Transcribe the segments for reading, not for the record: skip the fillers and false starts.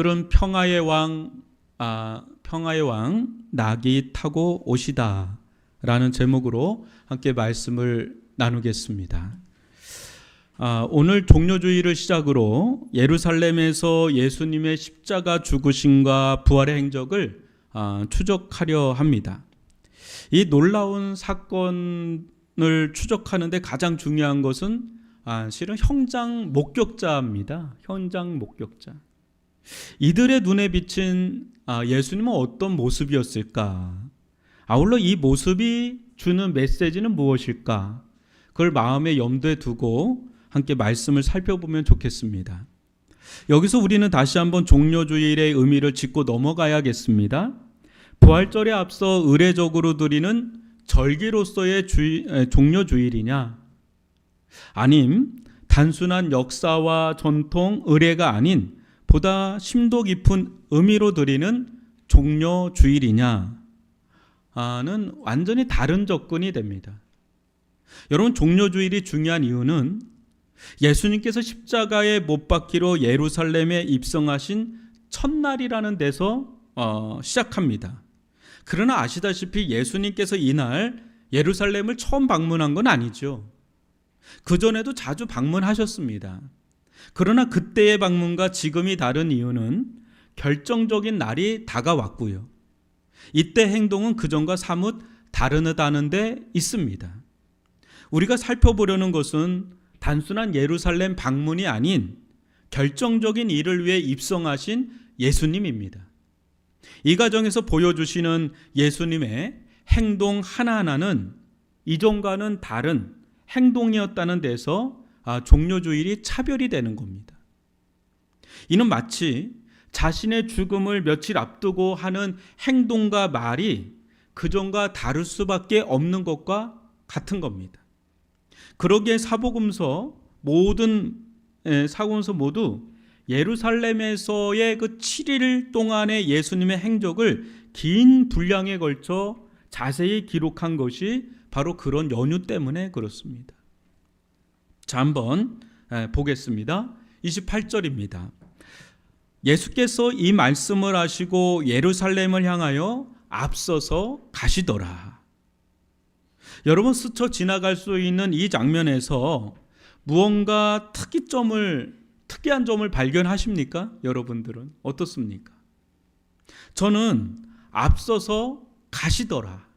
그런 평화의 왕 낙이 타고 오시다 라는 제목으로 함께 말씀을 나누겠습니다. 오늘 종료주일을 시작으로 예루살렘에서 예수님의 십자가 죽으심과 부활의 행적을 추적하려 합니다. 이 놀라운 사건을 추적하는데 가장 중요한 것은 실은 현장 목격자입니다. 현장 목격자. 이들의 눈에 비친 예수님은 어떤 모습이었을까? 아울러 이 모습이 주는 메시지는 무엇일까? 그걸 마음에 염두에 두고 함께 말씀을 살펴보면 좋겠습니다. 여기서 우리는 다시 한번 종료주일의 의미를 짚고 넘어가야겠습니다. 부활절에 앞서 의례적으로 드리는 절기로서의 종료주일이냐? 아님 단순한 역사와 전통, 의례가 아닌 보다 심도 깊은 의미로 드리는 종료주일이냐는 완전히 다른 접근이 됩니다. 여러분, 종료주일이 중요한 이유는 예수님께서 십자가에 못 박히러 예루살렘에 입성하신 첫날이라는 데서 시작합니다. 그러나 아시다시피 예수님께서 이날 예루살렘을 처음 방문한 건 아니죠. 그전에도 자주 방문하셨습니다. 그러나 그때의 방문과 지금이 다른 이유는 결정적인 날이 다가왔고요. 이때 행동은 그전과 사뭇 다르다는 데 있습니다. 우리가 살펴보려는 것은 단순한 예루살렘 방문이 아닌 결정적인 일을 위해 입성하신 예수님입니다. 이 과정에서 보여주시는 예수님의 행동 하나하나는 이전과는 다른 행동이었다는 데서 종료주일이 차별이 되는 겁니다. 이는 마치 자신의 죽음을 며칠 앞두고 하는 행동과 말이 그전과 다를 수밖에 없는 것과 같은 겁니다. 그러기에 모든 사복음서 모두 예루살렘에서의 그 7일 동안의 예수님의 행적을 긴 분량에 걸쳐 자세히 기록한 것이 바로 그런 연유 때문에 그렇습니다. 자, 한번 보겠습니다. 28절입니다. 예수께서 이 말씀을 하시고 예루살렘을 향하여 앞서서 가시더라. 여러분, 스쳐 지나갈 수 있는 이 장면에서 무언가 특이한 점을 발견하십니까? 여러분들은 어떻습니까? 저는 앞서서 가시더라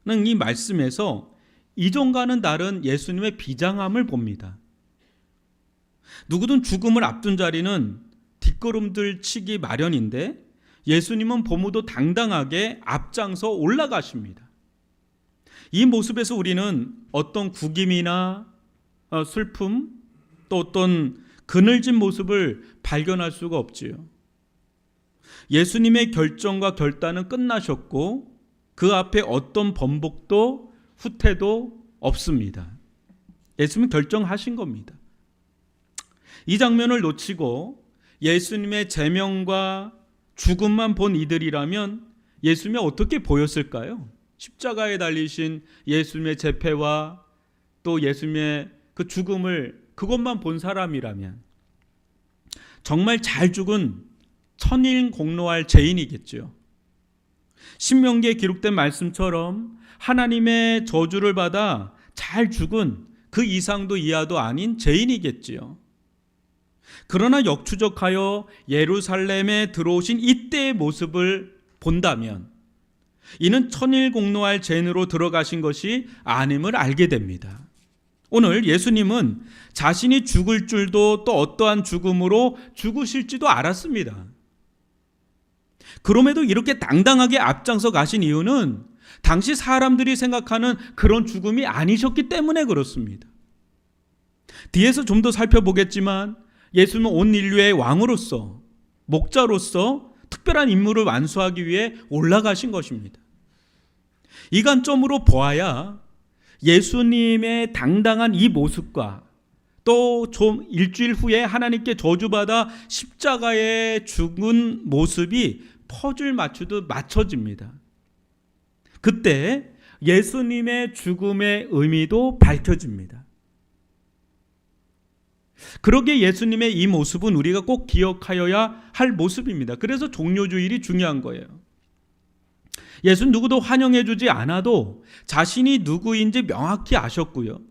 는 이 말씀에서 이전과는 다른 예수님의 비장함을 봅니다. 누구든 죽음을 앞둔 자리는 뒷걸음질 치기 마련인데 예수님은 보무도 당당하게 앞장서 올라가십니다. 이 모습에서 우리는 어떤 구김이나 슬픔, 또 어떤 그늘진 모습을 발견할 수가 없지요. 예수님의 결정과 결단은 끝나셨고 그 앞에 어떤 번복도 후퇴도 없습니다. 예수님은 결정하신 겁니다. 이 장면을 놓치고 예수님의 제명과 죽음만 본 이들이라면 예수님이 어떻게 보였을까요? 십자가에 달리신 예수님의 재패와 또 예수님의 그 죽음을 그것만 본 사람이라면 정말 잘 죽은 천일공로할 죄인이겠죠. 신명기에 기록된 말씀처럼 하나님의 저주를 받아 잘 죽은 그 이상도 이하도 아닌 죄인이겠지요. 그러나 역추적하여 예루살렘에 들어오신 이때의 모습을 본다면 이는 천일공로할 죄인으로 들어가신 것이 아님을 알게 됩니다. 오늘 예수님은 자신이 죽을 줄도 또 어떠한 죽음으로 죽으실지도 알았습니다. 그럼에도 이렇게 당당하게 앞장서 가신 이유는 당시 사람들이 생각하는 그런 죽음이 아니셨기 때문에 그렇습니다. 뒤에서 좀 더 살펴보겠지만 예수님은 온 인류의 왕으로서, 목자로서 특별한 임무를 완수하기 위해 올라가신 것입니다. 이 관점으로 보아야 예수님의 당당한 이 모습과 또 좀 일주일 후에 하나님께 저주받아 십자가에 죽은 모습이 퍼즐 맞추듯 맞춰집니다. 그때 예수님의 죽음의 의미도 밝혀집니다. 그러기에 예수님의 이 모습은 우리가 꼭 기억하여야 할 모습입니다. 그래서 종료주일이 중요한 거예요. 예수는 누구도 환영해 주지 않아도 자신이 누구인지 명확히 아셨고요.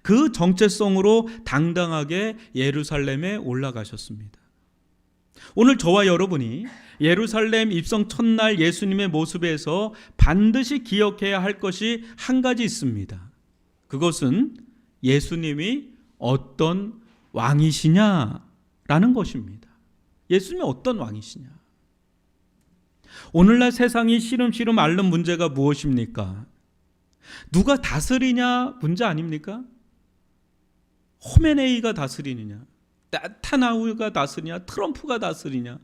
그 정체성으로 당당하게 예루살렘에 올라가셨습니다. 오늘 저와 여러분이 예루살렘 입성 첫날 예수님의 모습에서 반드시 기억해야 할 것이 한 가지 있습니다. 그것은 예수님이 어떤 왕이시냐라는 것입니다. 예수님이 어떤 왕이시냐. 오늘날 세상이 시름시름 앓는 문제가 무엇입니까? 누가 다스리냐 문제 아닙니까? 호메네이가 다스리느냐, 나타나우가 다스리냐, 트럼프가 다스리냐,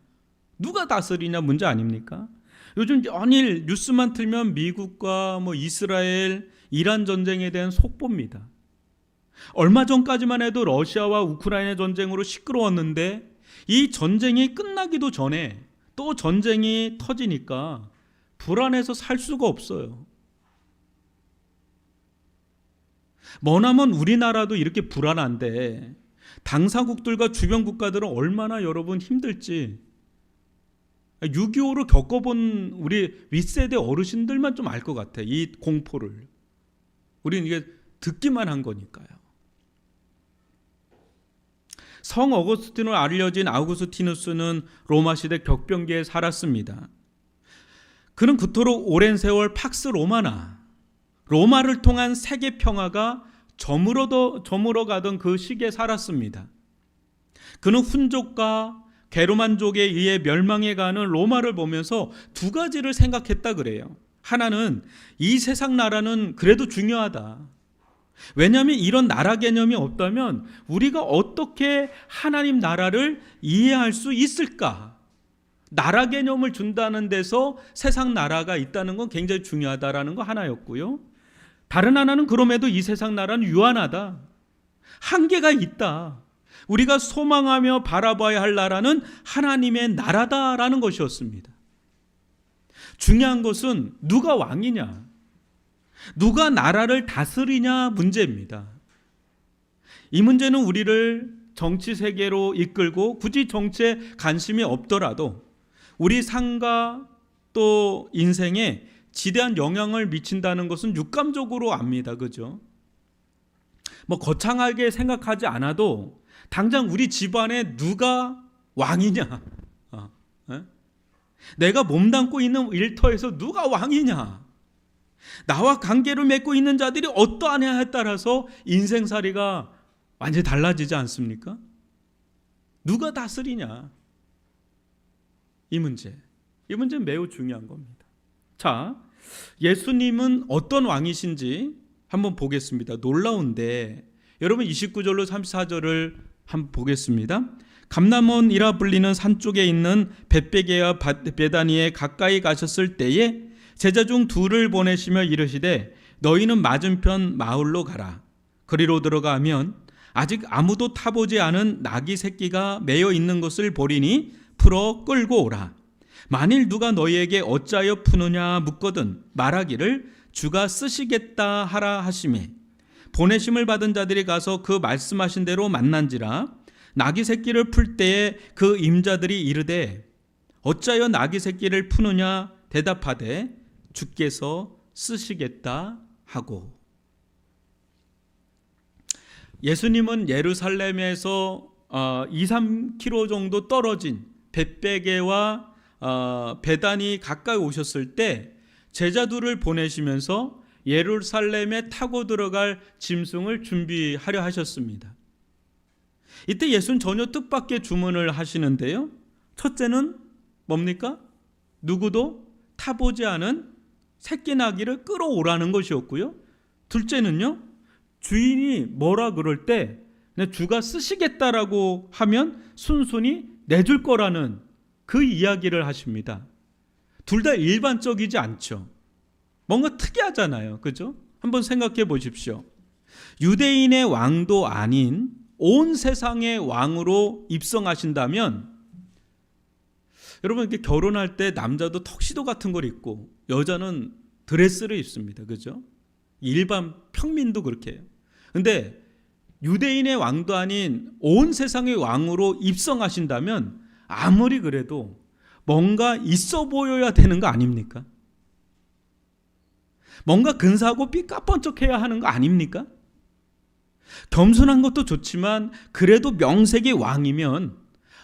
누가 다스리냐 문제 아닙니까? 요즘 연일 뉴스만 틀면 미국과 이스라엘, 이란 전쟁에 대한 속보입니다. 얼마 전까지만 해도 러시아와 우크라이나 전쟁으로 시끄러웠는데 이 전쟁이 끝나기도 전에 또 전쟁이 터지니까 불안해서 살 수가 없어요. 머나먼 우리나라도 이렇게 불안한데 당사국들과 주변 국가들은 얼마나 여러분 힘들지 6.25를 겪어본 우리 윗세대 어르신들만 좀 알 것 같아. 이 공포를. 우리는 이게 듣기만 한 거니까요. 성 어거스틴으로 알려진 아우구스티누스는 로마 시대 격변기에 살았습니다. 그는 그토록 오랜 세월 팍스 로마나 로마를 통한 세계 평화가 저물어가던 그 시기에 살았습니다. 그는 훈족과 게르만족에 의해 멸망해가는 로마를 보면서 두 가지를 생각했다 그래요. 하나는 이 세상 나라는 그래도 중요하다. 왜냐하면 이런 나라 개념이 없다면 우리가 어떻게 하나님 나라를 이해할 수 있을까? 나라 개념을 준다는 데서 세상 나라가 있다는 건 굉장히 중요하다라는 거 하나였고요. 다른 하나는 그럼에도 이 세상 나라는 유한하다. 한계가 있다. 우리가 소망하며 바라봐야 할 나라는 하나님의 나라다라는 것이었습니다. 중요한 것은 누가 왕이냐, 누가 나라를 다스리냐 문제입니다. 이 문제는 우리를 정치 세계로 이끌고 굳이 정치에 관심이 없더라도 우리 삶과 또 인생에 지대한 영향을 미친다는 것은 육감적으로 압니다. 그죠? 거창하게 생각하지 않아도 당장 우리 집안에 누가 왕이냐, 내가 몸담고 있는 일터에서 누가 왕이냐, 나와 관계를 맺고 있는 자들이 어떠하냐에 따라서 인생살이가 완전히 달라지지 않습니까? 누가 다스리냐, 이 문제는 매우 중요한 겁니다. 자, 예수님은 어떤 왕이신지 한번 보겠습니다. 놀라운데 여러분 29절로 34절을 한번 보겠습니다. 감람원이라 불리는 산 쪽에 있는 벳베게와 베다니에 가까이 가셨을 때에 제자 중 둘을 보내시며 이르시되 너희는 맞은편 마을로 가라. 그리로 들어가면 아직 아무도 타보지 않은 나귀 새끼가 매여 있는 것을 보리니 풀어 끌고 오라. 만일 누가 너희에게 어찌하여 푸느냐 묻거든 말하기를 주가 쓰시겠다 하라 하시매 보내심을 받은 자들이 가서 그 말씀하신 대로 만난지라. 나귀 새끼를 풀 때에 그 임자들이 이르되 어찌하여 나귀 새끼를 푸느냐 대답하되 주께서 쓰시겠다 하고. 예수님은 예루살렘에서 2-3km 정도 떨어진 벳베게와 베다니 가까이 오셨을 때 제자들을 보내시면서 예루살렘에 타고 들어갈 짐승을 준비하려 하셨습니다. 이때 예수는 전혀 뜻밖의 주문을 하시는데요. 첫째는 뭡니까? 누구도 타보지 않은 새끼 나귀를 끌어오라는 것이었고요. 둘째는요, 주인이 뭐라 그럴 때 주가 쓰시겠다라고 하면 순순히 내줄 거라는 그 이야기를 하십니다. 둘 다 일반적이지 않죠. 뭔가 특이하잖아요. 그죠? 한번 생각해 보십시오. 유대인의 왕도 아닌 온 세상의 왕으로 입성하신다면 여러분 이렇게 결혼할 때 남자도 턱시도 같은 걸 입고 여자는 드레스를 입습니다. 그죠? 일반 평민도 그렇게 해요. 근데 유대인의 왕도 아닌 온 세상의 왕으로 입성하신다면 아무리 그래도 뭔가 있어 보여야 되는 거 아닙니까? 뭔가 근사하고 삐까뻔쩍해야 하는 거 아닙니까? 겸손한 것도 좋지만 그래도 명색이 왕이면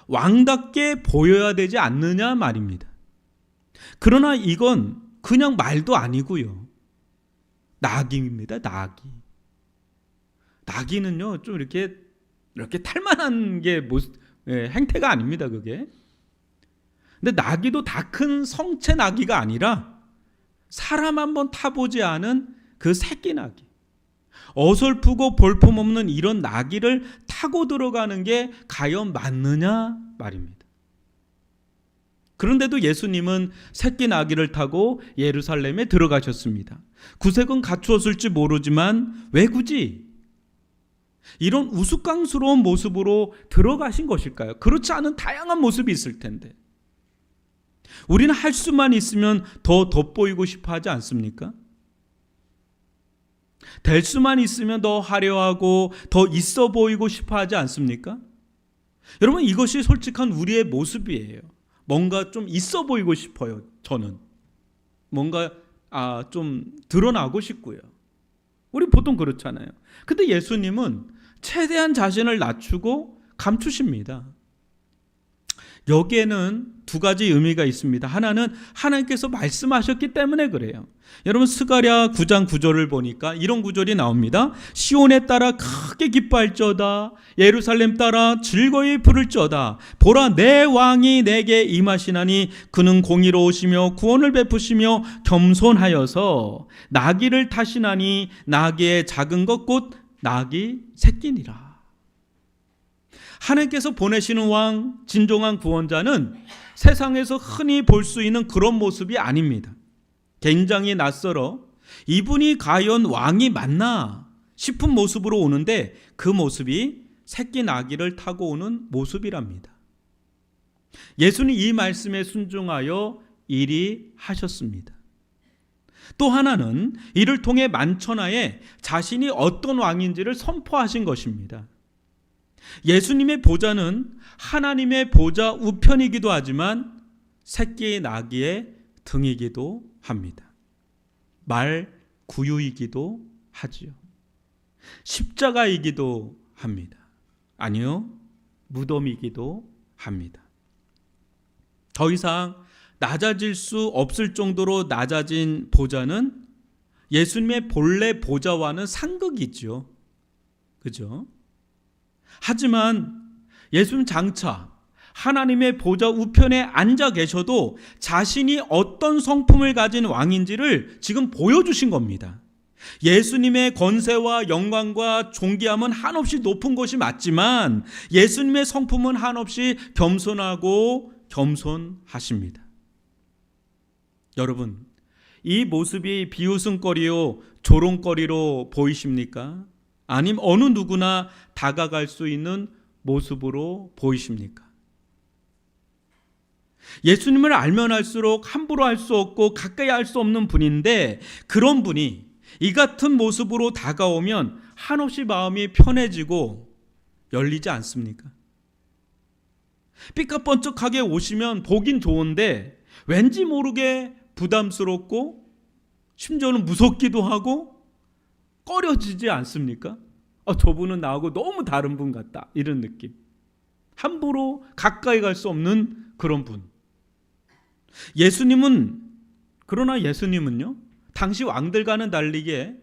왕답게 보여야 되지 않느냐 말입니다. 그러나 이건 그냥 말도 아니고요. 낙인입니다. 낙인은요, 좀 이렇게 탈만한 게 행태가 아닙니다, 그게. 근데 나귀도 다 큰 성체 나귀가 아니라 사람 한번 타보지 않은 그 새끼 나귀. 어설프고 볼품없는 이런 나귀를 타고 들어가는 게 과연 맞느냐 말입니다. 그런데도 예수님은 새끼 나귀를 타고 예루살렘에 들어가셨습니다. 구색은 갖추었을지 모르지만 왜 굳이 이런 우스꽝스러운 모습으로 들어가신 것일까요? 그렇지 않은 다양한 모습이 있을 텐데. 우리는 할 수만 있으면 더 돋보이고 싶어 하지 않습니까? 될 수만 있으면 더 화려하고 더 있어 보이고 싶어 하지 않습니까? 여러분, 이것이 솔직한 우리의 모습이에요. 뭔가 좀 있어 보이고 싶어요. 저는 뭔가 좀 드러나고 싶고요. 우리 보통 그렇잖아요. 근데 예수님은 최대한 자신을 낮추고 감추십니다. 여기에는 두 가지 의미가 있습니다. 하나는 하나님께서 말씀하셨기 때문에 그래요. 여러분, 스가랴 9장 9절을 보니까 이런 구절이 나옵니다. 시온에 따라 크게 기뻐할지어다, 예루살렘 따라 즐거이 부를지어다. 보라, 내 왕이 내게 임하시나니 그는 공의로우시며 구원을 베푸시며 겸손하여서 나귀를 타시나니 나귀의 작은 것 곧 나귀 새끼니라. 하나님께서 보내시는 왕, 진정한 구원자는 세상에서 흔히 볼 수 있는 그런 모습이 아닙니다. 굉장히 낯설어 이분이 과연 왕이 맞나 싶은 모습으로 오는데 그 모습이 새끼 나귀를 타고 오는 모습이랍니다. 예수는 이 말씀에 순종하여 이리 하셨습니다. 또 하나는 이를 통해 만천하에 자신이 어떤 왕인지를 선포하신 것입니다. 예수님의 보좌는 하나님의 보좌 우편이기도 하지만 새끼 나귀의 등이기도 합니다. 말 구유이기도 하지요. 십자가이기도 합니다. 아니요, 무덤이기도 합니다. 더 이상 낮아질 수 없을 정도로 낮아진 보좌는 예수님의 본래 보좌와는 상극이죠. 그죠? 하지만 예수님 장차 하나님의 보좌 우편에 앉아 계셔도 자신이 어떤 성품을 가진 왕인지를 지금 보여주신 겁니다. 예수님의 권세와 영광과 존귀함은 한없이 높은 것이 맞지만 예수님의 성품은 한없이 겸손하고 겸손하십니다. 여러분, 이 모습이 비웃음거리요 조롱거리로 보이십니까? 아니면 어느 누구나 다가갈 수 있는 모습으로 보이십니까? 예수님을 알면 알수록 함부로 할 수 없고 가까이 할 수 없는 분인데 그런 분이 이 같은 모습으로 다가오면 한없이 마음이 편해지고 열리지 않습니까? 삐까뻔쩍하게 오시면 보긴 좋은데 왠지 모르게 부담스럽고 심지어는 무섭기도 하고 꺼려지지 않습니까? 저분은 나하고 너무 다른 분 같다, 이런 느낌. 함부로 가까이 갈 수 없는 그런 분. 그러나 예수님은요, 당시 왕들과는 다르게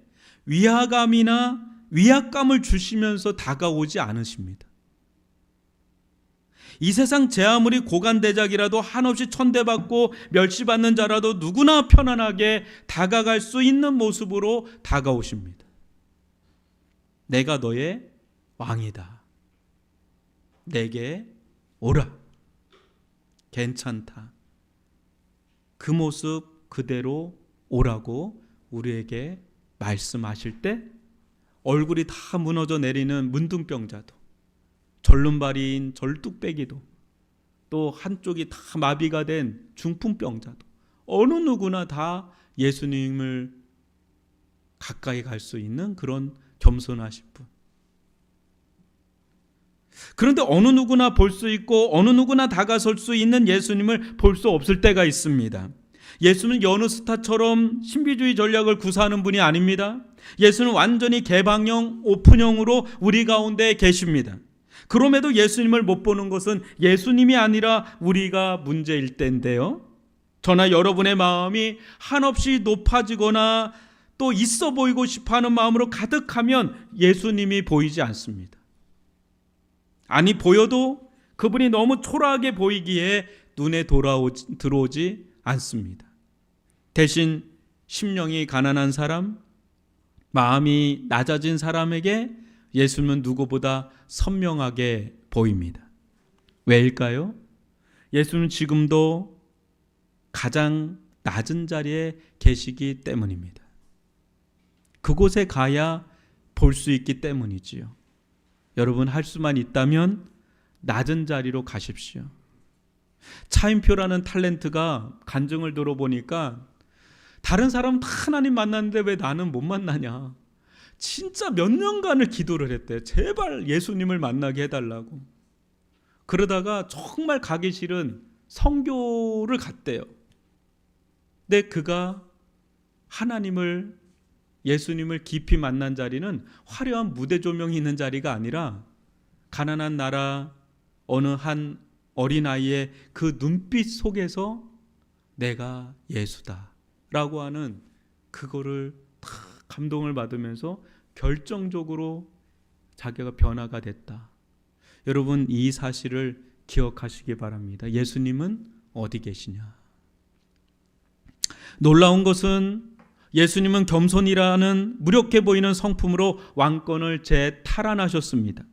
위화감이나 위압감을 주시면서 다가오지 않으십니다. 이 세상 제 아무리 고관대작이라도 한없이 천대받고 멸시받는 자라도 누구나 편안하게 다가갈 수 있는 모습으로 다가오십니다. 내가 너의 왕이다. 내게 오라. 괜찮다. 그 모습 그대로 오라고 우리에게 말씀하실 때 얼굴이 다 무너져 내리는 문둥병자도, 절름발이인 절뚝배기도, 또 한쪽이 다 마비가 된 중풍병자도 어느 누구나 다 예수님을 가까이 갈 수 있는 그런 겸손하신 분. 그런데 어느 누구나 볼 수 있고 어느 누구나 다가설 수 있는 예수님을 볼 수 없을 때가 있습니다. 예수는 여느 스타처럼 신비주의 전략을 구사하는 분이 아닙니다. 예수는 완전히 개방형, 오픈형으로 우리 가운데 계십니다. 그럼에도 예수님을 못 보는 것은 예수님이 아니라 우리가 문제일 때인데요. 저나 여러분의 마음이 한없이 높아지거나 또 있어 보이고 싶어하는 마음으로 가득하면 예수님이 보이지 않습니다. 아니, 보여도 그분이 너무 초라하게 보이기에 눈에 들어오지 않습니다. 대신 심령이 가난한 사람, 마음이 낮아진 사람에게 예수님은 누구보다 선명하게 보입니다. 왜일까요? 예수는 지금도 가장 낮은 자리에 계시기 때문입니다. 그곳에 가야 볼 수 있기 때문이지요. 여러분, 할 수만 있다면 낮은 자리로 가십시오. 차인표라는 탤런트가 간증을 들어보니까 다른 사람은 다 하나님 만났는데 왜 나는 못 만나냐. 진짜 몇 년간을 기도를 했대요. 제발 예수님을 만나게 해달라고. 그러다가 정말 가기 싫은 선교를 갔대요. 근데 그가 예수님을 깊이 만난 자리는 화려한 무대 조명이 있는 자리가 아니라 가난한 나라 어느 한 어린아이의 그 눈빛 속에서 내가 예수다 라고 하는 그거를 다 감동을 받으면서 결정적으로 자기가 변화가 됐다. 여러분, 이 사실을 기억하시기 바랍니다. 예수님은 어디 계시냐? 놀라운 것은 예수님은 겸손이라는 무력해 보이는 성품으로 왕권을 재탈환하셨습니다.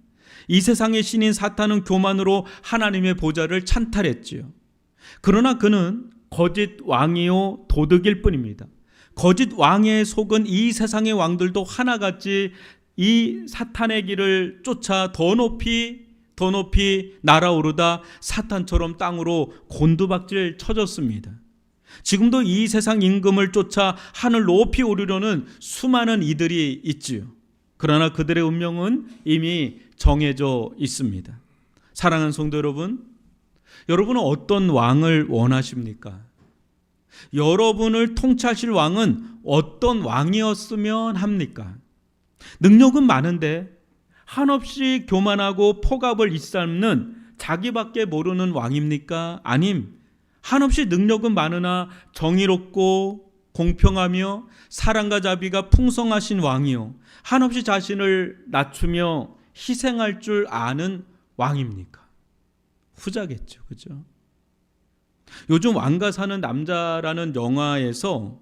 이 세상의 신인 사탄은 교만으로 하나님의 보좌를 찬탈했지요. 그러나 그는 거짓 왕이요 도둑일 뿐입니다. 거짓 왕에 속은 이 세상의 왕들도 하나같이 이 사탄의 길을 쫓아 더 높이 날아오르다 사탄처럼 땅으로 곤두박질 쳐졌습니다. 지금도 이 세상 임금을 쫓아 하늘 높이 오르려는 수많은 이들이 있지요. 그러나 그들의 운명은 이미 정해져 있습니다. 사랑하는 성도 여러분, 여러분은 어떤 왕을 원하십니까? 여러분을 통치하실 왕은 어떤 왕이었으면 합니까? 능력은 많은데 한없이 교만하고 폭압을 일삼는 자기밖에 모르는 왕입니까? 아님 한없이 능력은 많으나 정의롭고 공평하며 사랑과 자비가 풍성하신 왕이요 한없이 자신을 낮추며 희생할 줄 아는 왕입니까? 후자겠죠. 그죠? 요즘 왕가 사는 남자라는 영화에서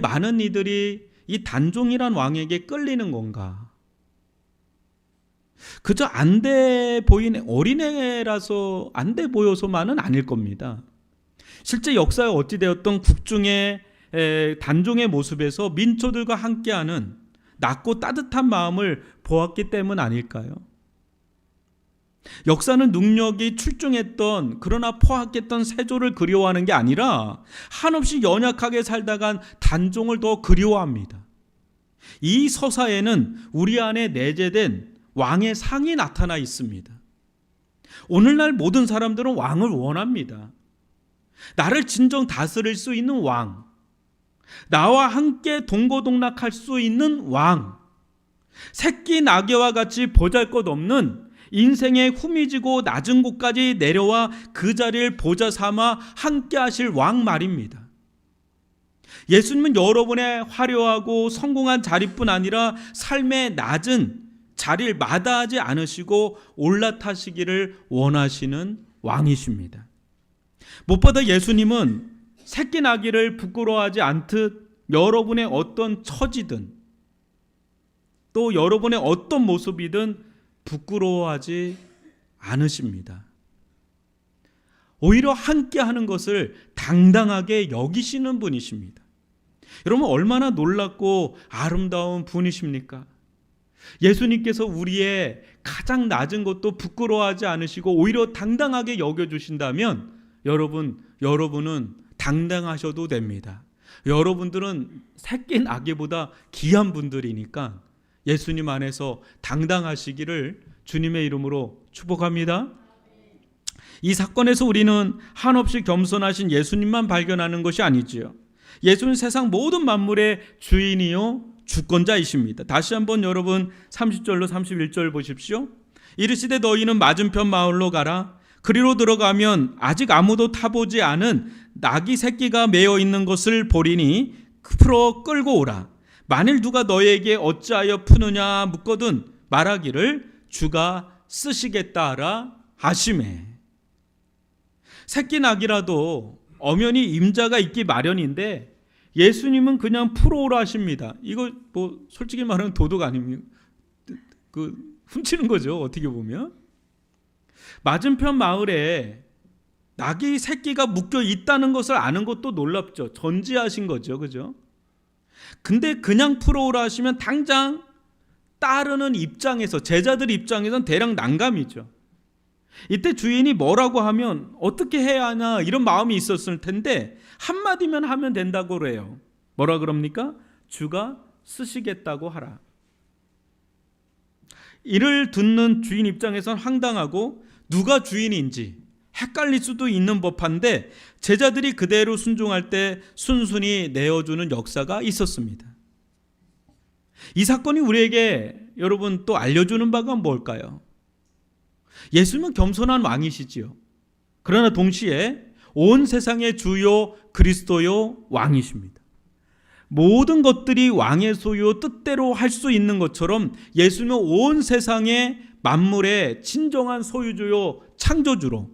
많은 이들이 이 단종이란 왕에게 끌리는 건가? 그저 안 돼 보이는 어린애라서 안 돼 보여서만은 아닐 겁니다. 실제 역사에 어찌되었던 국중의 단종의 모습에서 민초들과 함께하는 낮고 따뜻한 마음을 보았기 때문 아닐까요? 역사는 능력이 출중했던 그러나 포악했던 세조를 그리워하는 게 아니라 한없이 연약하게 살다간 단종을 더 그리워합니다. 이 서사에는 우리 안에 내재된 왕의 상이 나타나 있습니다. 오늘날 모든 사람들은 왕을 원합니다. 나를 진정 다스릴 수 있는 왕, 나와 함께 동고동락할 수 있는 왕, 새끼 나귀와 같이 보잘것없는 인생의 후미지고 낮은 곳까지 내려와 그 자리를 보좌 삼아 함께 하실 왕 말입니다. 예수님은 여러분의 화려하고 성공한 자리뿐 아니라 삶의 낮은 자리를 마다하지 않으시고 올라타시기를 원하시는 왕이십니다. 무엇보다 예수님은 새끼 나귀를 부끄러워하지 않듯 여러분의 어떤 처지든 또 여러분의 어떤 모습이든 부끄러워하지 않으십니다. 오히려 함께하는 것을 당당하게 여기시는 분이십니다. 여러분, 얼마나 놀랍고 아름다운 분이십니까? 예수님께서 우리의 가장 낮은 것도 부끄러워하지 않으시고 오히려 당당하게 여겨주신다면 여러분은 당당하셔도 됩니다. 여러분들은 새끼 나귀보다 귀한 분들이니까 예수님 안에서 당당하시기를 주님의 이름으로 축복합니다. 이 사건에서 우리는 한없이 겸손하신 예수님만 발견하는 것이 아니지요. 예수는 세상 모든 만물의 주인이요 주권자이십니다. 다시 한번 여러분 30절로 31절 보십시오. 이르시되 너희는 맞은편 마을로 가라. 그리로 들어가면 아직 아무도 타보지 않은 나귀 새끼가 매어 있는 것을 보리니 풀어 끌고 오라. 만일 누가 너희에게 어찌하여 푸느냐 묻거든 말하기를 주가 쓰시겠다 하라 하시매. 새끼 낙이라도 엄연히 임자가 있기 마련인데 예수님은 그냥 풀어오라 하십니다. 이거 뭐 솔직히 말하면 도둑 아닙니까? 훔치는 거죠, 어떻게 보면. 맞은편 마을에 낙이 새끼가 묶여 있다는 것을 아는 것도 놀랍죠. 전지하신 거죠, 그죠? 근데 그냥 풀어오라 하시면 당장 따르는 입장에서, 제자들 입장에서는 대략 난감이죠. 이때 주인이 뭐라고 하면 어떻게 해야 하나 이런 마음이 있었을 텐데 한마디면 하면 된다고 그래요. 뭐라 그럽니까? 주가 쓰시겠다고 하라. 이를 듣는 주인 입장에선 황당하고 누가 주인인지 헷갈릴 수도 있는 법한데 제자들이 그대로 순종할 때 순순히 내어주는 역사가 있었습니다. 이 사건이 우리에게 여러분 또 알려주는 바가 뭘까요? 예수님은 겸손한 왕이시지요. 그러나 동시에 온 세상의 주요 그리스도요 왕이십니다. 모든 것들이 왕의 소유 뜻대로 할 수 있는 것처럼 예수님은 온 세상의 만물의 진정한 소유주요 창조주로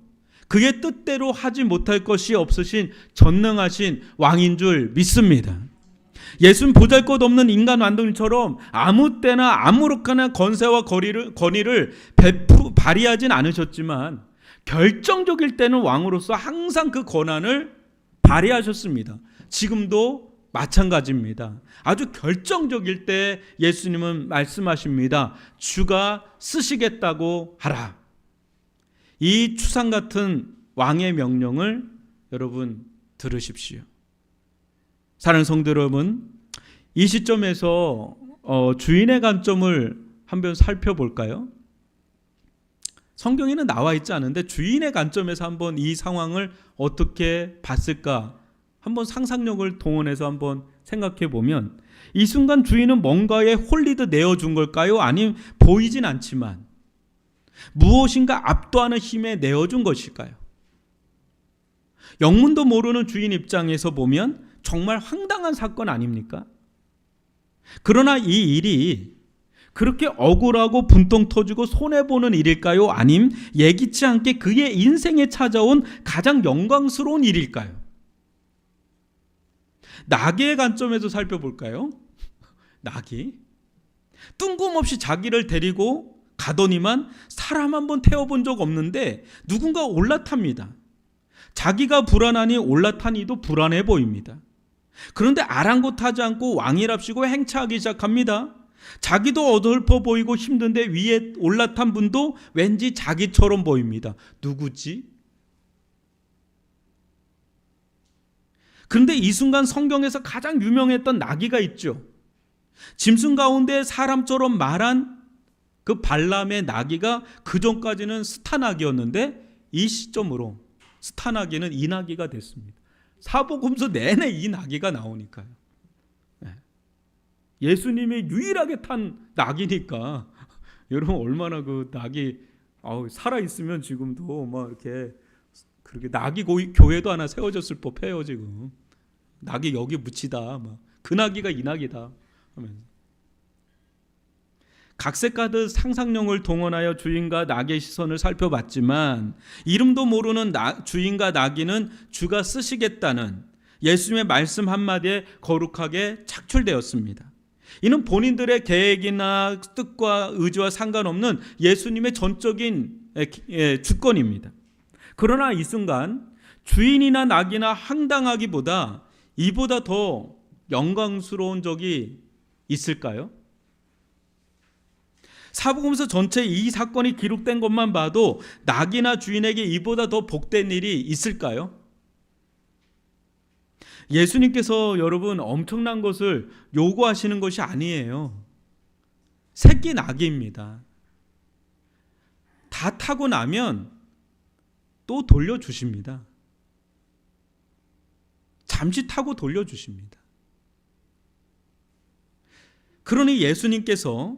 그의 뜻대로 하지 못할 것이 없으신 전능하신 왕인 줄 믿습니다. 예수는 보잘것없는 인간 완등처럼 아무 때나 아무렇게나 권세와 권위를 발휘하진 않으셨지만 결정적일 때는 왕으로서 항상 그 권한을 발휘하셨습니다. 지금도 마찬가지입니다. 아주 결정적일 때 예수님은 말씀하십니다. 주가 쓰시겠다고 하라. 이 추상 같은 왕의 명령을 여러분 들으십시오. 사랑하는 성도 여러분, 이 시점에서 주인의 관점을 한번 살펴볼까요? 성경에는 나와 있지 않은데 주인의 관점에서 한번 이 상황을 어떻게 봤을까 한번 상상력을 동원해서 한번 생각해 보면 이 순간 주인은 뭔가에 홀리듯 내어준 걸까요? 아니면 보이진 않지만 무엇인가 압도하는 힘에 내어준 것일까요? 영문도 모르는 주인 입장에서 보면 정말 황당한 사건 아닙니까? 그러나 이 일이 그렇게 억울하고 분통 터지고 손해보는 일일까요? 아님 예기치 않게 그의 인생에 찾아온 가장 영광스러운 일일까요? 나귀의 관점에서 살펴볼까요? 나귀 뜬금없이 자기를 데리고 가더니만 사람 한번 태워본 적 없는데 누군가 올라탑니다. 자기가 불안하니 올라타니도 불안해 보입니다. 그런데 아랑곳하지 않고 왕이랍시고 행차하기 시작합니다. 자기도 어설퍼 보이고 힘든데 위에 올라탄 분도 왠지 자기처럼 보입니다. 누구지? 그런데 이 순간 성경에서 가장 유명했던 나귀가 있죠. 짐승 가운데 사람처럼 말한 그 발람의 나귀가 그전까지는 스타 나귀였는데 이 시점으로 스타 나귀는 이 나귀가 됐습니다. 사복음서 내내 이 나귀가 나오니까요. 예수님이 유일하게 탄 나귀니까 여러분 얼마나 그 나귀 살아 있으면 지금도 막 이렇게 그렇게 나귀 교회도 하나 세워졌을 법해요. 지금 나귀 여기 묻히다 막 그 나귀가 이 나귀다 하면서 각색가듯 상상력을 동원하여 주인과 나귀의 시선을 살펴봤지만 이름도 모르는 주인과 나귀는 주가 쓰시겠다는 예수님의 말씀 한마디에 거룩하게 착출되었습니다. 이는 본인들의 계획이나 뜻과 의지와 상관없는 예수님의 전적인 주권입니다. 그러나 이 순간 주인이나 나귀나 황당하기보다 이보다 더 영광스러운 적이 있을까요? 사복음서 전체 이 사건이 기록된 것만 봐도 나귀나 주인에게 이보다 더 복된 일이 있을까요? 예수님께서 여러분 엄청난 것을 요구하시는 것이 아니에요. 새끼 나귀입니다. 다 타고 나면 또 돌려주십니다. 잠시 타고 돌려주십니다. 그러니 예수님께서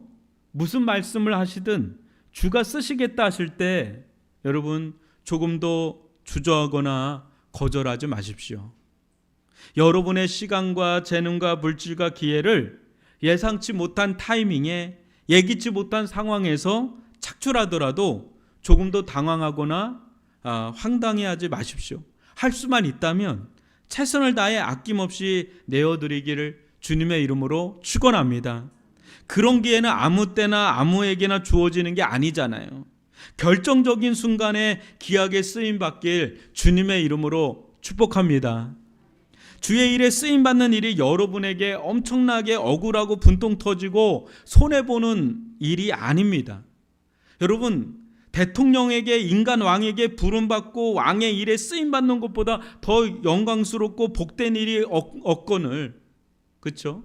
무슨 말씀을 하시든 주가 쓰시겠다 하실 때 여러분 조금도 주저하거나 거절하지 마십시오. 여러분의 시간과 재능과 물질과 기회를 예상치 못한 타이밍에 예기치 못한 상황에서 착출하더라도 조금도 당황하거나 황당해하지 마십시오. 할 수만 있다면 최선을 다해 아낌없이 내어드리기를 주님의 이름으로 축원합니다. 그런 기회는 아무 때나 아무에게나 주어지는 게 아니잖아요. 결정적인 순간에 귀하게 쓰임받길 주님의 이름으로 축복합니다. 주의 일에 쓰임받는 일이 여러분에게 엄청나게 억울하고 분통 터지고 손해보는 일이 아닙니다. 여러분, 대통령에게, 인간 왕에게 부름받고 왕의 일에 쓰임받는 것보다 더 영광스럽고 복된 일이 없거늘, 그렇죠?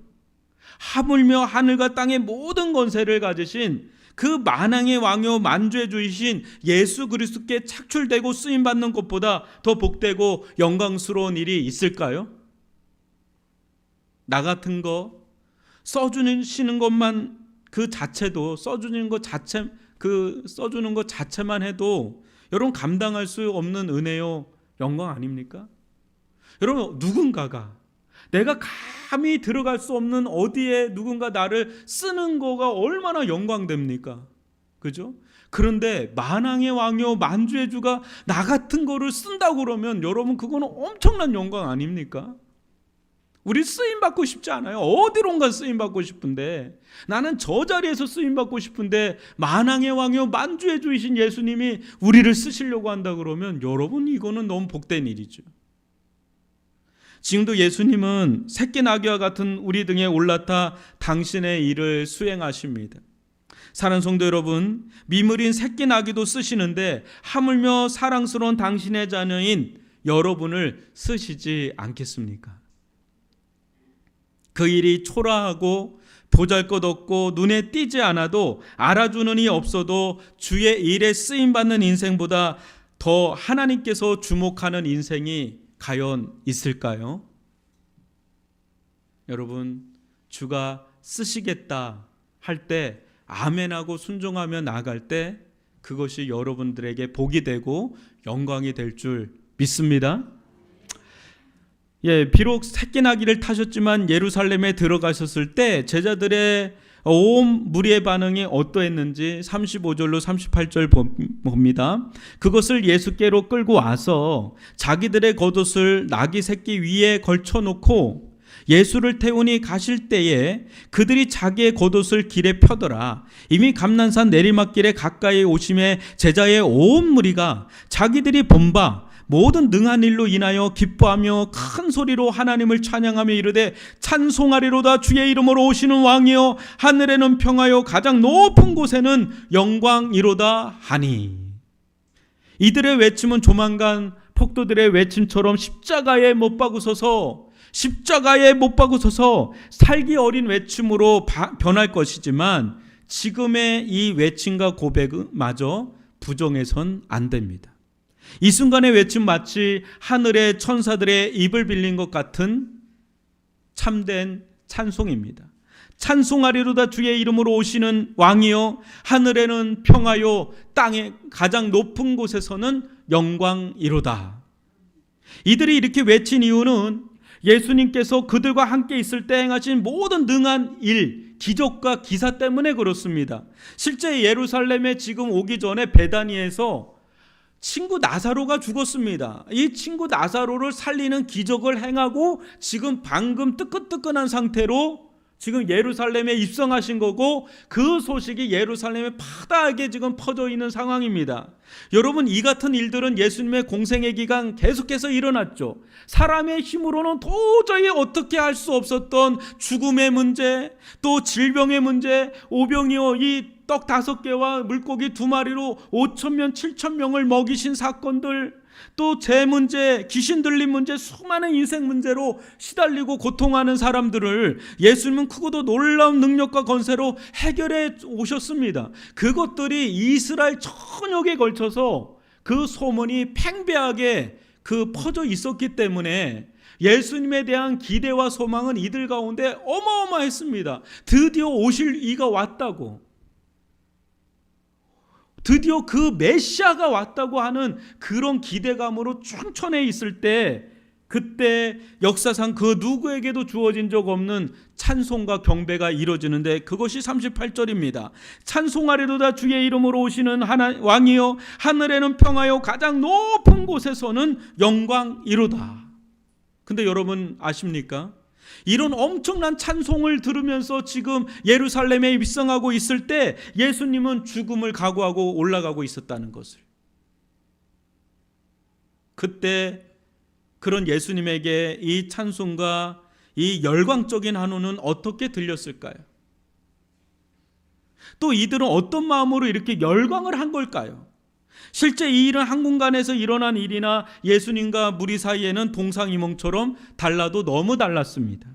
하물며 하늘과 땅의 모든 권세를 가지신 그 만왕의 왕이요 만주의 주이신 예수 그리스도께 착출되고 쓰임받는 것보다 더 복되고 영광스러운 일이 있을까요? 나 같은 거 써주시는 것만 그 자체도 써주는 것 자체 써주는 것 자체만 해도 여러분 감당할 수 없는 은혜요 영광 아닙니까? 여러분 누군가가 내가 감히 들어갈 수 없는 어디에 누군가 나를 쓰는 거가 얼마나 영광됩니까? 그죠? 그런데 만왕의 왕이요 만주의 주가 나 같은 거를 쓴다고 그러면 여러분 그거는 엄청난 영광 아닙니까? 우리 쓰임받고 싶지 않아요. 어디론가 쓰임받고 싶은데 나는 저 자리에서 쓰임받고 싶은데 만왕의 왕이요 만주의 주이신 예수님이 우리를 쓰시려고 한다 그러면 여러분 이거는 너무 복된 일이죠. 지금도 예수님은 새끼 나귀와 같은 우리 등에 올라타 당신의 일을 수행하십니다. 사랑하는 성도 여러분, 미물인 새끼 나귀도 쓰시는데 하물며 사랑스러운 당신의 자녀인 여러분을 쓰시지 않겠습니까? 그 일이 초라하고 보잘것없고 눈에 띄지 않아도 알아주는 이 없어도 주의 일에 쓰임받는 인생보다 더 하나님께서 주목하는 인생이 과연 있을까요? 여러분, 주가 쓰시겠다 할 때 아멘하고 순종하며 나아갈 때 그것이 여러분들에게 복이 되고 영광이 될 줄 믿습니다. 비록 새끼 나귀를 타셨지만 예루살렘에 들어가셨을 때 제자들의 온 무리의 반응이 어떠했는지 35절로 38절 봅니다. 그것을 예수께로 끌고 와서 자기들의 겉옷을 나귀 새끼 위에 걸쳐놓고 예수를 태우니 가실 때에 그들이 자기의 겉옷을 길에 펴더라. 이미 감난산 내리막길에 가까이 오심에 제자의 온 무리가 자기들이 본 바 모든 능한 일로 인하여 기뻐하며 큰 소리로 하나님을 찬양하며 이르되 찬송하리로다. 주의 이름으로 오시는 왕이여 하늘에는 평화요 가장 높은 곳에는 영광이로다 하니. 이들의 외침은 조만간 폭도들의 외침처럼 십자가에 못 박으소서 살기 어린 외침으로 변할 것이지만 지금의 이 외침과 고백마저 부정해선 안 됩니다. 이 순간의 외침 마치 하늘의 천사들의 입을 빌린 것 같은 참된 찬송입니다. 찬송하리로다. 주의 이름으로 오시는 왕이요 하늘에는 평화요 땅의 가장 높은 곳에서는 영광이로다. 이들이 이렇게 외친 이유는 예수님께서 그들과 함께 있을 때 행하신 모든 능한 일, 기적과 기사 때문에 그렇습니다. 실제 예루살렘에 지금 오기 전에 베다니에서 친구 나사로가 죽었습니다. 이 친구 나사로를 살리는 기적을 행하고 지금 방금 뜨끈뜨끈한 상태로 지금 예루살렘에 입성하신 거고 그 소식이 예루살렘에 파다하게 지금 퍼져 있는 상황입니다. 여러분, 이 같은 일들은 예수님의 공생의 기간 계속해서 일어났죠. 사람의 힘으로는 도저히 어떻게 할 수 없었던 죽음의 문제, 또 질병의 문제, 오병이어 이 떡 5개와 물고기 2마리로 5,000명, 7,000명을 먹이신 사건들, 또 재 문제, 귀신 들린 문제, 수많은 인생 문제로 시달리고 고통하는 사람들을 예수님은 크고도 놀라운 능력과 권세로 해결해 오셨습니다. 그것들이 이스라엘 전역에 걸쳐서 그 소문이 팽배하게 퍼져 있었기 때문에 예수님에 대한 기대와 소망은 이들 가운데 어마어마했습니다. 드디어 오실 이가 왔다고, 드디어 그 메시아가 왔다고 하는 그런 기대감으로 충천해 있을 때, 그때 역사상 그 누구에게도 주어진 적 없는 찬송과 경배가 이루어지는데, 그것이 38절입니다. 찬송하리로다 주의 이름으로 오시는 왕이여, 하늘에는 평화요 가장 높은 곳에서는 영광이로다. 근데 여러분 아십니까? 이런 엄청난 찬송을 들으면서 지금 예루살렘에 입성하고 있을 때 예수님은 죽음을 각오하고 올라가고 있었다는 것을, 그때 그런 예수님에게 이 찬송과 이 열광적인 한우는 어떻게 들렸을까요? 또 이들은 어떤 마음으로 이렇게 열광을 한 걸까요? 실제 이 일은 한 공간에서 일어난 일이나 예수님과 무리 사이에는 동상이몽처럼 달라도 너무 달랐습니다.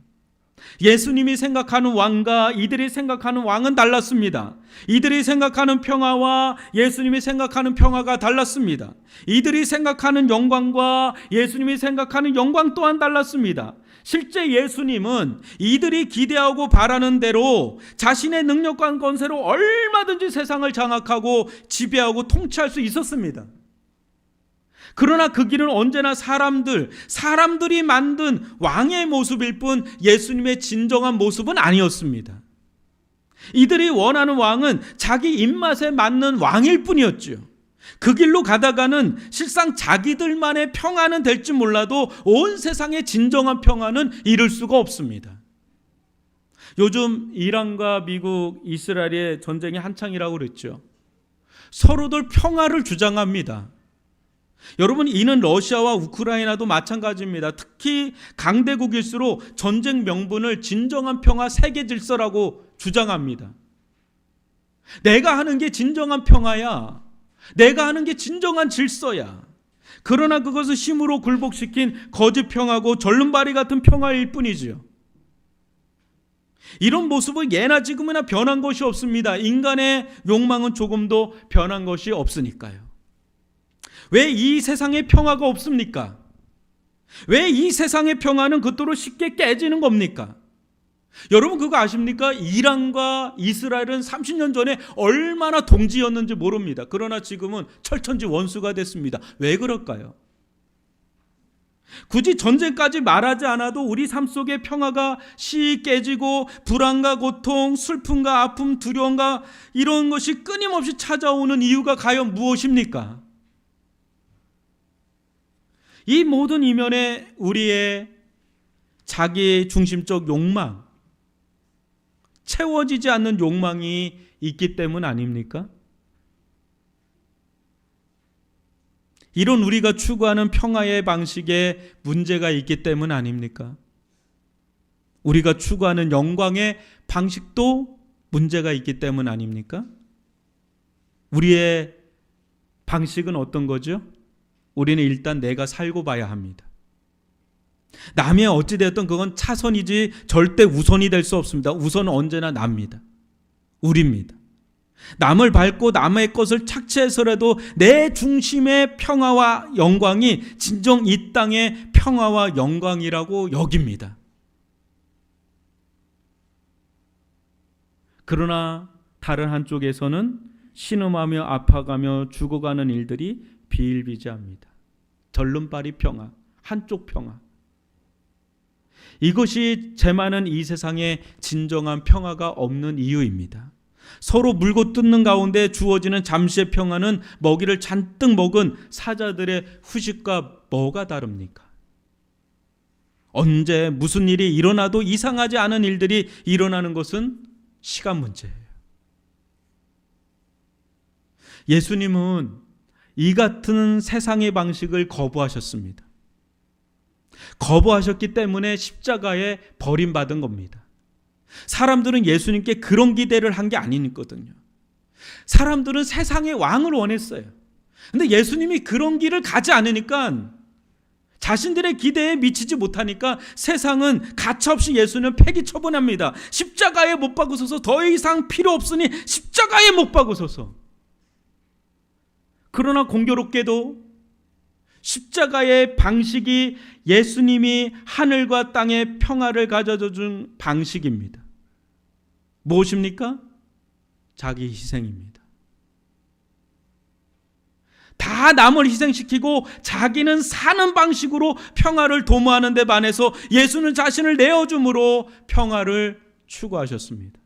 예수님이 생각하는 왕과 이들이 생각하는 왕은 달랐습니다. 이들이 생각하는 평화와 예수님이 생각하는 평화가 달랐습니다. 이들이 생각하는 영광과 예수님이 생각하는 영광 또한 달랐습니다. 실제 예수님은 이들이 기대하고 바라는 대로 자신의 능력과 권세로 얼마든지 세상을 장악하고 지배하고 통치할 수 있었습니다. 그러나 그 길은 언제나 사람들이 만든 왕의 모습일 뿐 예수님의 진정한 모습은 아니었습니다. 이들이 원하는 왕은 자기 입맛에 맞는 왕일 뿐이었죠. 그 길로 가다가는 실상 자기들만의 평화는 될지 몰라도 온 세상의 진정한 평화는 이룰 수가 없습니다. 요즘 이란과 미국, 이스라엘의 전쟁이 한창이라고 그랬죠. 서로들 평화를 주장합니다. 여러분, 이는 러시아와 우크라이나도 마찬가지입니다. 특히 강대국일수록 전쟁 명분을 진정한 평화 세계 질서라고 주장합니다. 내가 하는 게 진정한 평화야. 내가 하는 게 진정한 질서야. 그러나 그것을 힘으로 굴복시킨 거짓 평화고 절름발이 같은 평화일 뿐이죠. 이런 모습은 예나 지금이나 변한 것이 없습니다. 인간의 욕망은 조금도 변한 것이 없으니까요. 왜 이 세상에 평화가 없습니까? 왜 이 세상의 평화는 그토록 쉽게 깨지는 겁니까? 여러분 그거 아십니까? 이란과 이스라엘은 30년 전에 얼마나 동지였는지 모릅니다. 그러나 지금은 철천지 원수가 됐습니다. 왜 그럴까요? 굳이 전쟁까지 말하지 않아도 우리 삶 속에 평화가 씩 깨지고 불안과 고통, 슬픔과 아픔, 두려움과 이런 것이 끊임없이 찾아오는 이유가 과연 무엇입니까? 이 모든 이면에 우리의 자기 중심적 욕망, 채워지지 않는 욕망이 있기 때문 아닙니까? 이런 우리가 추구하는 평화의 방식에 문제가 있기 때문 아닙니까? 우리가 추구하는 영광의 방식도 문제가 있기 때문 아닙니까? 우리의 방식은 어떤 거죠? 우리는 일단 내가 살고 봐야 합니다. 남이 어찌되었든 그건 차선이지 절대 우선이 될 수 없습니다. 우선은 언제나 납니다. 우리입니다. 남을 밟고 남의 것을 착취해서라도 내 중심의 평화와 영광이 진정 이 땅의 평화와 영광이라고 여깁니다. 그러나 다른 한쪽에서는 신음하며 아파가며 죽어가는 일들이 비일비재합니다. 절름발이 평화, 한쪽 평화. 이것이 제 많은 이 세상에 진정한 평화가 없는 이유입니다. 서로 물고 뜯는 가운데 주어지는 잠시의 평화는 먹이를 잔뜩 먹은 사자들의 후식과 뭐가 다릅니까? 언제 무슨 일이 일어나도 이상하지 않은 일들이 일어나는 것은 시간 문제예요. 예수님은 이 같은 세상의 방식을 거부하셨습니다. 거부하셨기 때문에 십자가에 버림받은 겁니다. 사람들은 예수님께 그런 기대를 한 게 아니거든요. 사람들은 세상의 왕을 원했어요. 근데 예수님이 그런 길을 가지 않으니까, 자신들의 기대에 미치지 못하니까 세상은 가차없이 예수님을 폐기 처분합니다. 십자가에 못 박으소서, 더 이상 필요 없으니 십자가에 못 박으소서. 그러나 공교롭게도 십자가의 방식이 예수님이 하늘과 땅의 평화를 가져다 준 방식입니다. 무엇입니까? 자기 희생입니다. 다 남을 희생시키고 자기는 사는 방식으로 평화를 도모하는 데 반해서 예수는 자신을 내어줌으로 평화를 추구하셨습니다.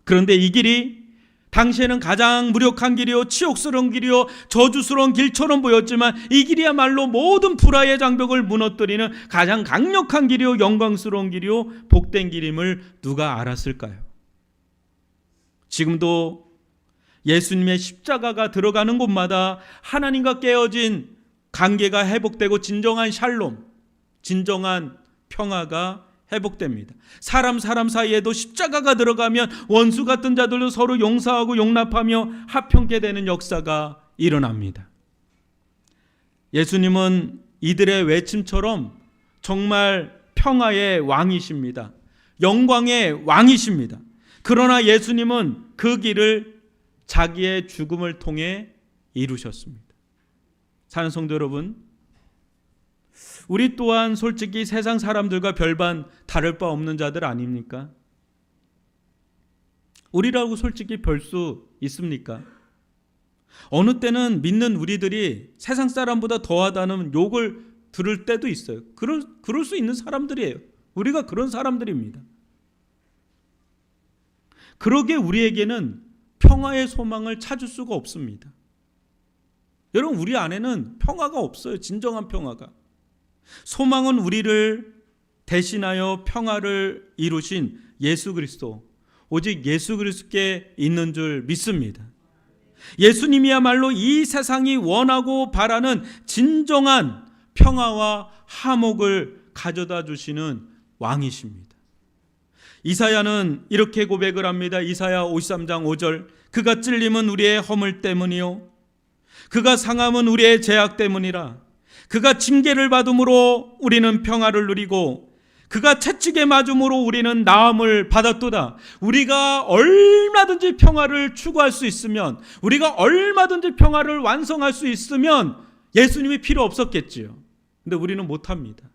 그런데 이 길이 당시에는 가장 무력한 길이요, 치욕스러운 길이요, 저주스러운 길처럼 보였지만 이 길이야말로 모든 불화의 장벽을 무너뜨리는 가장 강력한 길이요, 영광스러운 길이요, 복된 길임을 누가 알았을까요? 지금도 예수님의 십자가가 들어가는 곳마다 하나님과 깨어진 관계가 회복되고 진정한 샬롬, 진정한 평화가 회복됩니다. 사람 사이에도 십자가가 들어가면 원수 같은 자들도 서로 용서하고 용납하며 화평케 되는 역사가 일어납니다. 예수님은 이들의 외침처럼 정말 평화의 왕이십니다. 영광의 왕이십니다. 그러나 예수님은 그 길을 자기의 죽음을 통해 이루셨습니다. 사는 성도 여러분, 우리 또한 솔직히 세상 사람들과 별반 다를 바 없는 자들 아닙니까? 우리라고 솔직히 별 수 있습니까? 어느 때는 믿는 우리들이 세상 사람보다 더하다는 욕을 들을 때도 있어요. 그럴 수 있는 사람들이에요. 우리가 그런 사람들입니다. 그러기에 우리에게는 평화의 소망을 찾을 수가 없습니다. 여러분, 우리 안에는 평화가 없어요. 진정한 평화가. 소망은 우리를 대신하여 평화를 이루신 예수 그리스도, 오직 예수 그리스도께 있는 줄 믿습니다. 예수님이야말로 이 세상이 원하고 바라는 진정한 평화와 화목을 가져다 주시는 왕이십니다. 이사야는 이렇게 고백을 합니다. 이사야 53장 5절, 그가 찔림은 우리의 허물 때문이요 그가 상함은 우리의 죄악 때문이라. 그가 징계를 받음으로 우리는 평화를 누리고 그가 채찍에 맞음으로 우리는 나음을 받았도다. 우리가 얼마든지 평화를 추구할 수 있으면, 우리가 얼마든지 평화를 완성할 수 있으면 예수님이 필요 없었겠지요. 근데 우리는 못합니다.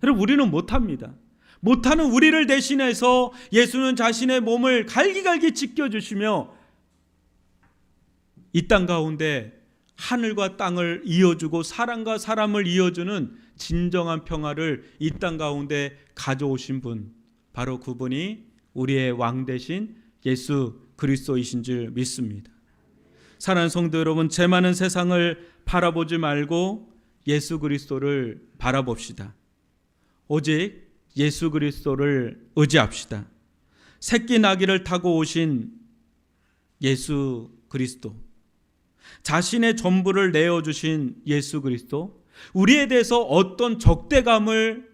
여러분, 우리는 못합니다. 못하는 우리를 대신해서 예수는 자신의 몸을 갈기갈기 찢겨주시며 이 땅 가운데 하늘과 땅을 이어주고 사람과 사람을 이어주는 진정한 평화를 이 땅 가운데 가져오신 분, 바로 그분이 우리의 왕 되신 예수 그리스도이신 줄 믿습니다. 사랑하는 성도 여러분, 죄 많은 세상을 바라보지 말고 예수 그리스도를 바라봅시다. 오직 예수 그리스도를 의지합시다. 새끼 나귀를 타고 오신 예수 그리스도, 자신의 전부를 내어주신 예수 그리스도, 우리에 대해서 어떤 적대감을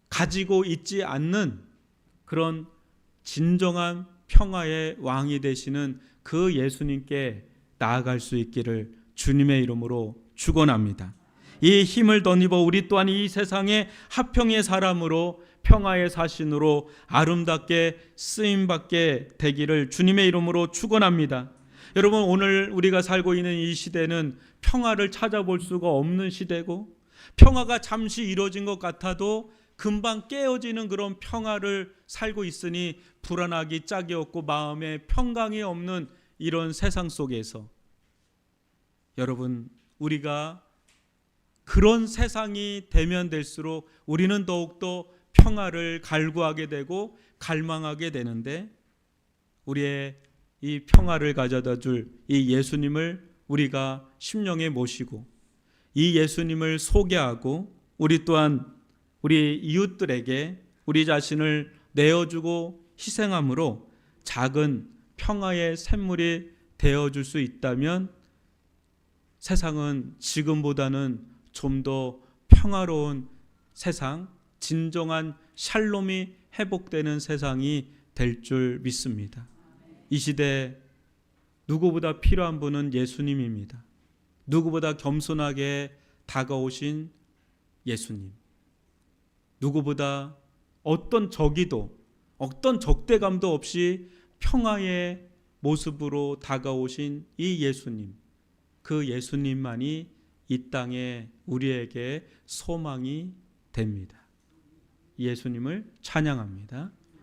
가지고 있지 않는 그런 진정한 평화의 왕이 되시는 그 예수님께 나아갈 수 있기를 주님의 이름으로 축원합니다. 이 힘을 덧입어 우리 또한 이 세상의 화평의 사람으로, 평화의 사신으로 아름답게 쓰임받게 되기를 주님의 이름으로 축원합니다. 여러분, 오늘 우리가 살고 있는 이 시대는 평화를 찾아볼 수가 없는 시대고, 평화가 잠시 이루어진 것 같아도 금방 깨어지는 그런 평화를 살고 있으니 불안하기 짝이 없고 마음에 평강이 없는 이런 세상 속에서, 여러분, 우리가 그런 세상이 되면 될수록 우리는 더욱더 평화를 갈구하게 되고 갈망하게 되는데, 우리의 이 평화를 가져다 줄 이 예수님을 우리가 심령에 모시고 이 예수님을 소개하고 우리 또한 우리 이웃들에게 우리 자신을 내어주고 희생함으로 작은 평화의 샘물이 되어줄 수 있다면 세상은 지금보다는 좀 더 평화로운 세상, 진정한 샬롬이 회복되는 세상이 될 줄 믿습니다. 이 시대 누구보다 필요한 분은 예수님입니다. 누구보다 겸손하게 다가오신 예수님. 누구보다 어떤 적이도 어떤 적대감도 없이 평화의 모습으로 다가오신 이 예수님. 그 예수님만이 이 땅에 우리에게 소망이 됩니다. 예수님을 찬양합니다.